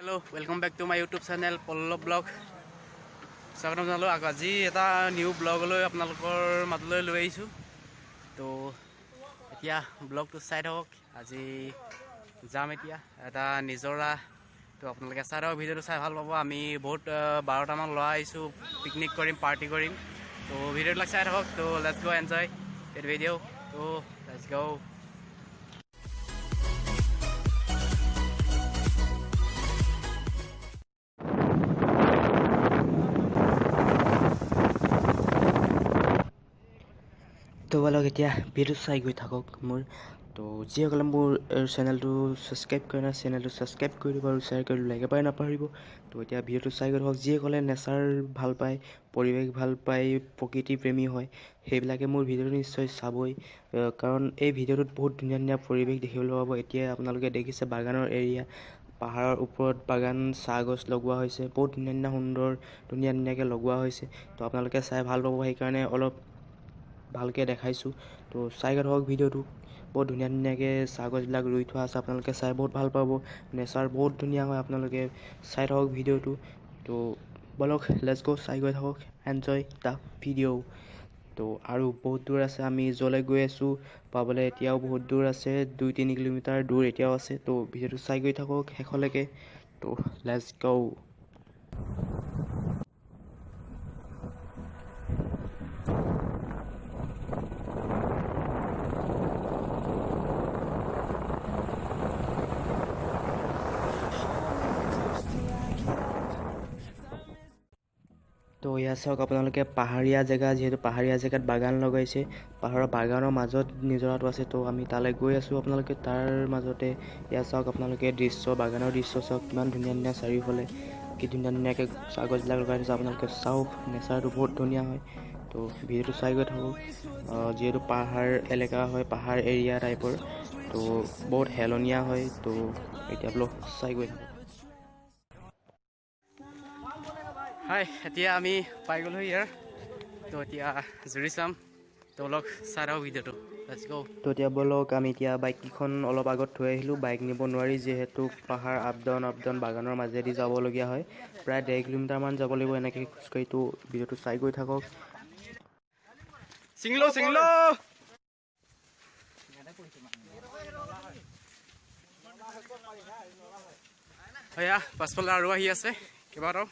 Hello, welcome back to my YouTube channel Pallab Blog. স্বাগতম জনালো আজি এটা নিউ ব্লগলৈ আপোনালোকৰ মাজলৈ লৈ আহিছোঁ। তো এতিয়া ব্লগটো চাই থাকক। আজি যাম এতিয়া এটা নিজৰা। তো আপোনালোকে চাই থাকক, ভিডিঅ'টো চাই ভাল পাব। আমি বহুত 12টামান ল'ৰা আহিছোঁ, পিকনিক কৰিম, পাৰ্টি কৰিম। তো ভিডিঅ'বিলাক চাই থাকক। তো let's go enjoy that video'. তো লেটছ গো। তো বলক এতিয়া ভিডিঅ' চাই গৈ থাকক মোৰ। তো যিসকলে মোৰ চেনেলটো ছাবস্ক্ৰাইব কৰে নাই, চেনেলটো ছাবস্ক্ৰাইব কৰি দিব আৰু শ্বেয়াৰ কৰি লাইক এবাৰ নাপাহৰিব। তো এতিয়া ভিডিঅ'টো চাই গৈ থাকক। যিসকলে নেচাৰ ভাল পায়, পৰিৱেশ ভাল পায়, প্ৰকৃতি প্ৰেমী হয়, সেইবিলাকে মোৰ ভিডিঅ'টো নিশ্চয় চাবই। কাৰণ এই ভিডিঅ'টোত বহুত ধুনীয়া ধুনীয়া পৰিৱেশ দেখিবলৈ পাব। এতিয়া আপোনালোকে দেখিছে বাগানৰ এৰিয়া, পাহাৰৰ ওপৰত বাগান, চাহ গছ লগোৱা হৈছে, বহুত ধুনীয়া সুন্দৰ ধুনীয়াকৈ লগোৱা হৈছে। তো আপোনালোকে চাই ভাল পাব, সেইকাৰণে অলপ ভালকৈ দেখাইছোঁ। তো চাই গৈ থাকক ভিডিঅ'টো। বহুত ধুনীয়াকৈ চাহ গছবিলাক ৰুই থোৱা আছে, আপোনালোকে চাই বহুত ভাল পাব। নেচাৰ বহুত ধুনীয়া হয়, আপোনালোকে চাই থাকক ভিডিঅ'টো। তো বলক লেটছ গো, চাই গৈ থাকক, এনজয় দ্য ভিডিঅ'। তো আৰু বহুত দূৰ আছে, আমি য'লৈ গৈ আছোঁ পাবলৈ এতিয়াও বহুত দূৰ আছে, 2-3 কিলোমিটাৰ দূৰ এতিয়াও আছে। তো ভিডিঅ'টো চাই গৈ থাকক শেষলৈকে। তো লেটছ গো। তো ইয়াত চাওক আপোনালোকে, পাহাৰীয়া জেগা, যিহেতু পাহাৰীয়া জেগাত বাগান লগাইছে, পাহাৰৰ বাগানৰ মাজত নিজৰাটো আছে। তো আমি তালৈ গৈ আছোঁ, আপোনালোকে তাৰ মাজতে ইয়াত চাওক আপোনালোকে দৃশ্য, বাগানৰ দৃশ্য চাওক, কিমান ধুনীয়া ধুনীয়া চাৰিওফালে কি ধুনীয়াকৈ চাহ গছবিলাক লগাই থৈছে। আপোনালোকে চাওক, নেচাৰটো বহুত ধুনীয়া হয়। তো ভিডিঅ'টো চাই গৈ থাকক। যিহেতু পাহাৰ এলেকা হয়, পাহাৰ এৰিয়া টাইপৰ, তো বহুত হেলনীয়া হয়। তো এতিয়া ব্লগ চাই গৈ থাকক। হাই, এতিয়া আমি পাই গ'লোঁ ইয়াৰ। তো এতিয়া জুৰি চাম। তো অলপ চাই থাকক ভিডিঅ'টো, লেটছ গো। তো এতিয়া বলক, আমি এতিয়া বাইককেইখন অলপ আগত থৈ আহিলোঁ। বাইক নিব নোৱাৰি, যিহেতু পাহাৰ আপ ডাউন বাগানৰ মাজেদি যাবলগীয়া হয়। প্ৰায় 1.5 কিলোমিটাৰমান যাব লাগিব এনেকৈ খোজকাঢ়ি। তো ভিডিঅ'টো চাই গৈ থাকক। চিংলো এয়া পাছফালে আৰু আহি আছে কেইবাটাও।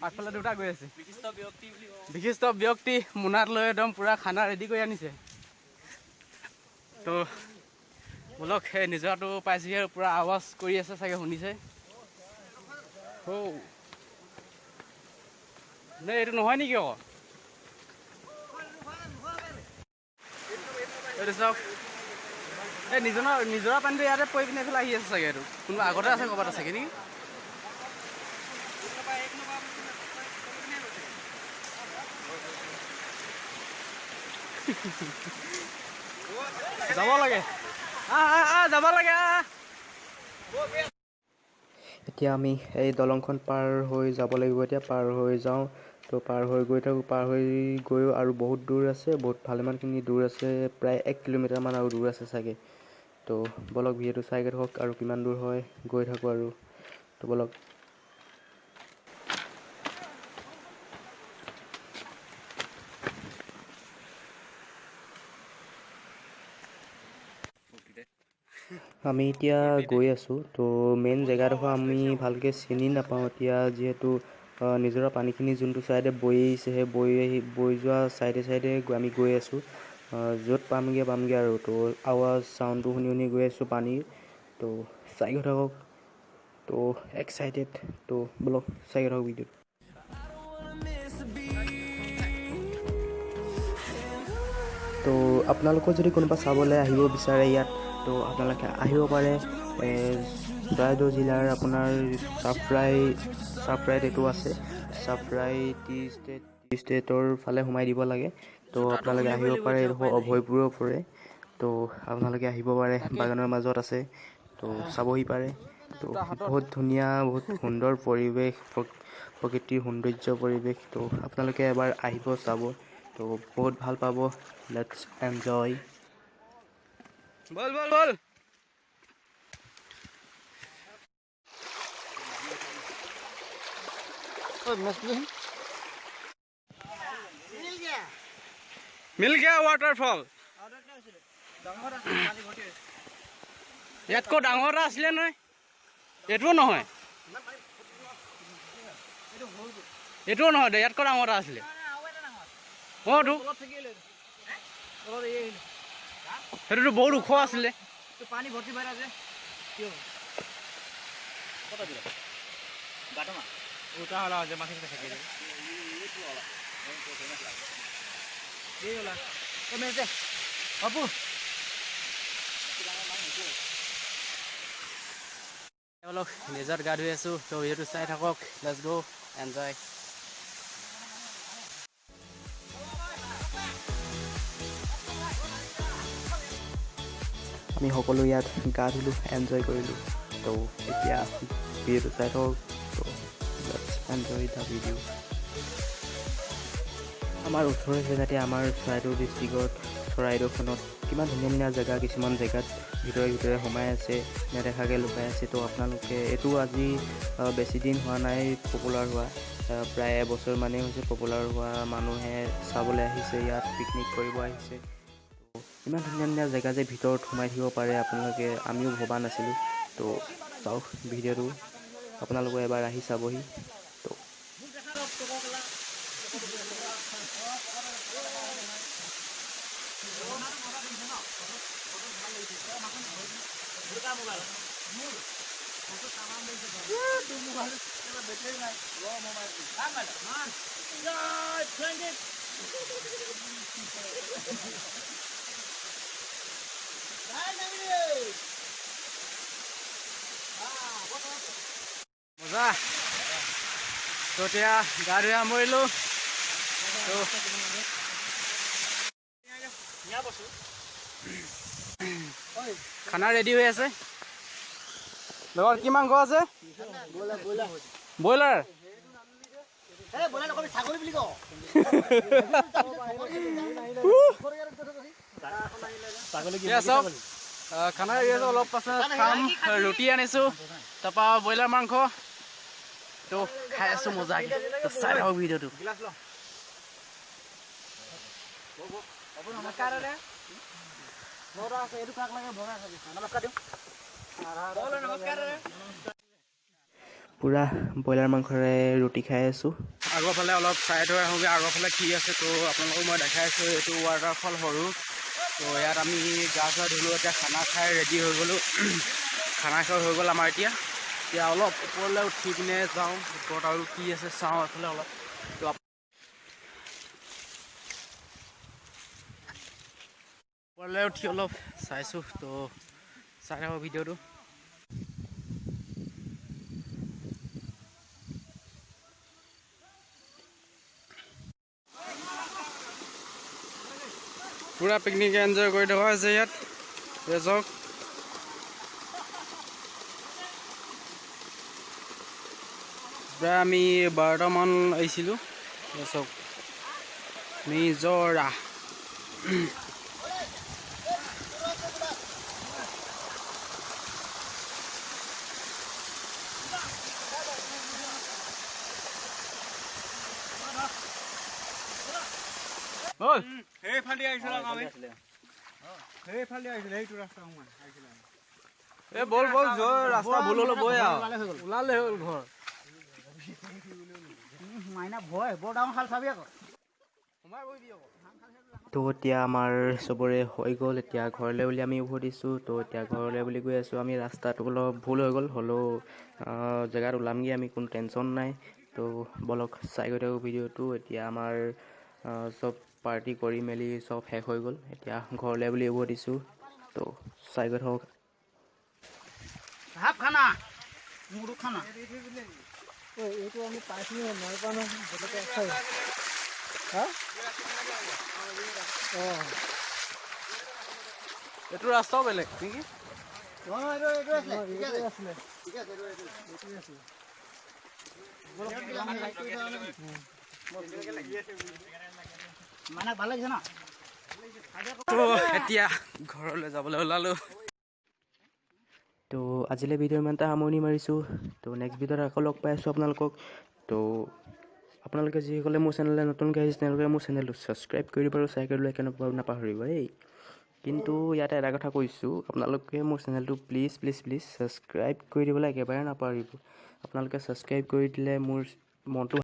আগফালে দুটা গৈ আছে। বিশিষ্ট ব্যক্তি মোনাত লৈ একদম পুৰা খানা ৰেডি কৰি আনিছে। তো বোলক, সেই নিজৰাটো পাইছেহি আৰু পুৰা আৱাজ কৰি আছে, চাগে শুনিছে। নে এইটো নহয় নেকি আকৌ? এইটো চাওক, এই নিজৰা পানীটো ইয়াতে পৰি পিনে এইফালে আহি আছে চাগে। এইটো কোনোবা আগতে আছে, ক'ৰবাত আছেগৈ নেকি? যাব লাগে, যাব লাগে। এতিয়া আমি এই দলংখন পাৰ হৈ যাব লাগিব। এতিয়া পাৰ হৈ যাওঁ। তো পাৰ হৈ গৈ থাকোঁ, পাৰ হৈ গৈও আৰু বহুত দূৰ আছে, বহুত ভালেমানখিনি দূৰ আছে, প্ৰায় 1 কিলোমিটাৰমান আৰু দূৰ আছে চাগে। তো বলক ভিডিঅ'টো চাই গৈ থাকক, আৰু কিমান দূৰ হয় গৈ থাকোঁ আৰু। তো বলক। আমি এতিয়া গৈ আছোঁ। তো মেইন জেগাডোখৰ আমি ভালকৈ চিনি নাপাওঁ এতিয়া, যিহেতু নিজৰা পানীখিনি যোনটো ছাইডে বৈ আহিছে, সেই বৈ যোৱা ছাইডে আমি গৈ আছোঁ। য'ত পামগৈ আৰু। তো আৱাজ চাউণ্ডটো শুনি গৈ আছোঁ পানীৰ। তো চাই গৈ থাকক। তো এক্সাইটেড। তো বলক চাই গৈ থাকক ভিডিঅ'টো। তো আপোনালোকৰ যদি কোনোবা চাবলৈ আহিব বিচাৰে ইয়াত, তো আপোনালোকে আহিব পাৰে। চৰাইদেউ জিলাৰ আপোনাৰ চাপৰাইত এইটো আছে। চাপৰাই টি ষ্টেটৰ ফালে সোমাই দিব লাগে। তো আপোনালোকে আহিব পাৰে। এইডোখৰ অভয়পুৰৰ পৰে। তো আপোনালোকে আহিব পাৰে, বাগানৰ মাজত আছে। তো চাবহি পাৰে। তো বহুত ধুনীয়া, বহুত সুন্দৰ পৰিৱেশ, প্ৰকৃতিৰ সৌন্দৰ্য পৰিৱেশ। তো আপোনালোকে এবাৰ আহিব, চাব। তো বহুত ভাল পাব। Let's enjoy. বল। मिल गया वाटरफॉल ইয়াতকৈ ডাঙৰ আছিলে নহয় এইটোও নহয় দে ইয়াতকৈ ডাঙৰ আছিলে অটো সেইটোতো বহুত ওখ আছিলে পানী ভৰ্তি ভৰাই আছে উঠা হলা যে মাছ থাকে অলপ নিজত গা ধুই আছো তো ভিডিঅ'টো চাই থাকক লেটছ গো এনজয় আমি সকলো ইয়াত গা ধুলোঁ এনজয় কৰিলোঁ তো এতিয়া ভিডিঅ'টো চাই থাকক তো এনজয় দ্য ভিডিঅ' আমাৰ ওচৰৰ জেগাতে আমাৰ চৰাইদেউ ডিষ্ট্ৰিক্টত চৰাইদেউখনত কিমান ধুনীয়া ধুনীয়া জেগা কিছুমান জেগাত ভিতৰে সোমাই আছে নেদেখাকৈ লুকাই আছে তো আপোনালোকে এইটো আজি বেছি দিন হোৱা নাই পপুলাৰ হোৱা প্ৰায় এবছৰ মানেই হৈছে পপুলাৰ হোৱা মানুহে চাবলৈ আহিছে ইয়াত পিকনিক কৰিব আহিছে ইমান ধুনীয়া ধুনীয়া জেগা যে ভিতৰত সোমাই থাকিব পাৰে আপোনালোকে আমিও ভবা নাছিলোঁ তো চাওক ভিডিঅ'টো আপোনালোকে এবাৰ আহি চাবহি তো মজা তো এতিয়া গা ধুই সামৰিলোঁ তো খানা ৰেডি হৈ আছে লগত কি মাংস আছে ব্ৰইলাৰ খানা ৰেডি আছে অলপ পাছত খাম ৰুটি আনিছোঁ তাৰপৰা ব্ৰইলাৰ মাংস তো খাই আছোঁ মজাকৈ তো চাই থাকক ভিডিঅ'টো পূৰা ব্ৰইলাৰ মাংসৰে ৰুটি খাই আছোঁ আগৰ ফালে অলপ চাই থৈ আহোঁগৈ আগৰ ফালে কি আছে তো আপোনালোকক মই দেখাই আছোঁ এইটো ৱাটাৰফল সৰু তো ইয়াত আমি গা চা ধুলোঁ এতিয়া খানা খাই ৰেডি হৈ গ'লোঁ খানা খাই হৈ গ'ল আমাৰ এতিয়া অলপ ওপৰলৈ উঠি পিনে যাওঁ ওপৰত আৰু কি আছে চাওঁ এইফালে অলপ তো ওপৰলৈ উঠি অলপ চাইছোঁ তো চাই থাকক ভিডিঅ'টো পুৰা পিকনিক এনজয় কৰি থকা হৈছে ইয়াত চাওক প্ৰায় আমি 12টামান আহিছিলোঁ চাওক নিজৰা সেইফালে আহিছিল আমি সেইফালে আহিছিল সেইটো ৰাস্তা সোমাই আহিছিল এই বল ৰাস্তা ভুল হলো বৈ ওলালে হ'ল ঘৰ মাইনা ভয় বৰ ডাঙৰ খাল চাবি আকৌ সোমাই বহি দিয়ক তো এতিয়া আমাৰ চবৰে হৈ গ'ল এতিয়া ঘৰলৈ বুলি আমি উভতিছোঁ তো এতিয়া ঘৰলৈ বুলি গৈ আছোঁ আমি ৰাস্তাটো অলপ ভুল হৈ গ'ল হ'লেও জেগাত ওলামগৈ আমি কোনো টেনশ্যন নাই তো বলক চাই গৈ থাকোঁ ভিডিঅ'টো এতিয়া আমাৰ চব পাৰ্টি কৰি মেলি চব শেষ হৈ গ'ল এতিয়া ঘৰলৈ বুলি উভতিছোঁ তো চাই গৈ থাকক খানা মুড়ু খানা এইটো আমি পাইছিলোঁ নাই পোৱা নহয় বেলেগে আছে হা এইটো ৰাস্তাও বেলেগ নেকি মানে ভাল লাগিছে ন এতিয়া ঘৰলৈ যাবলৈ ওলালোঁ তো আজিলৈ ভিডিঅ' ইমানটা সামৰণি মাৰিছোঁ তো নেক্সট ভিডিঅ'ত আকৌ লগ পাই আছোঁ আপোনালোকক তো আপোনালোকে যিসকলে মোৰ চেনেললৈ নতুনকৈ আহিছে তেওঁলোকে মোৰ চেনেলটো ছাবস্ক্ৰাইব কৰি দিব আৰু শ্বেয়াৰ কৰি লাইক নাপাহৰিব দেই। কিন্তু ইয়াতে এটা কথা কৈছোঁ, আপোনালোকে মোৰ চেনেলটো প্লিজ ছাবস্ক্ৰাইব কৰি দিবলৈ একেবাৰে নাপাহৰিব। আপোনালোকে ছাবস্ক্ৰাইব কৰি দিলে মোৰ মনটো